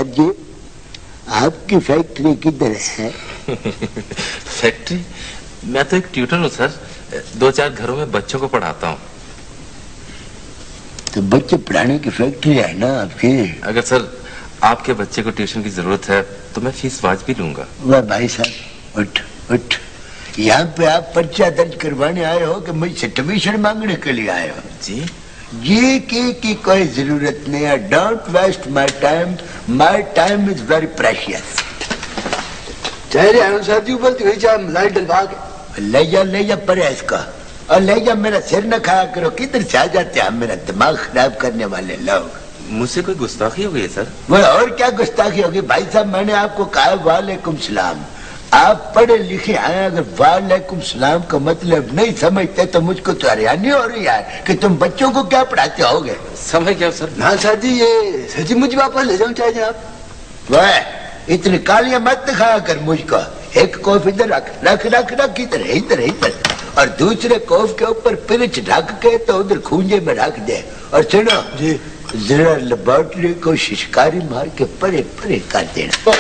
Sir जी, आपकी factory किधर है? फैक्ट्री? मैं तो एक ट्यूटर हूँ सर, 2-4 घरों में बच्चों को पढ़ाता हूँ। तो बच्चे पढ़ाने की फैक्ट्री है ना आपकी? अगर सर आपके बच्चे को ट्यूशन की जरूरत है तो मैं फीस वाजिब लूंगा। वाह भाई साहब, उठ उठ। यहाँ पे आप पर्चा दर्ज करवाने आए हो कि मुझसे ट्यूशन मांगने के लिए आए हो? जी ये की कोई जरूरत नहीं है। Don't waste my time is very precious. चेहरे अनुसार जी बोलती हुई जा लाइट डलवा के ले जा परहेज का, और ले जा, मेरा सिर न खाया करो। किधर से आ जाते हैं मेरा दिमाग खराब करने वाले लोग। मुझसे कोई गुस्ताखी हो गई है सर? वो और क्या गुस्ताखी होगी भाई साहब, मैंने आपको कहा वालेकुम सलाम। आप पढ़े लिखे आए, अगर वालेकुम सलाम का मतलब नहीं समझते तो मुझको तो हैरानी हो रही है कि तुम बच्चों को क्या पढ़ाते होगे। समझ गया सर। ना सर जी, ये सर जी मुझे वापस ले जाऊं चाहिए आप। वह इतनी कालियां मत दिखाया कर मुझको। एक कोफ इधर रख रख रख रख, इधर इधर इधर, और दूसरे कोफ के ऊपर पिरिच ढक के तो उधर खूंजे में रख दे। और सुनो जी, जरा लेबोरेटरी को शिशकारी मार के परे परे कर देना।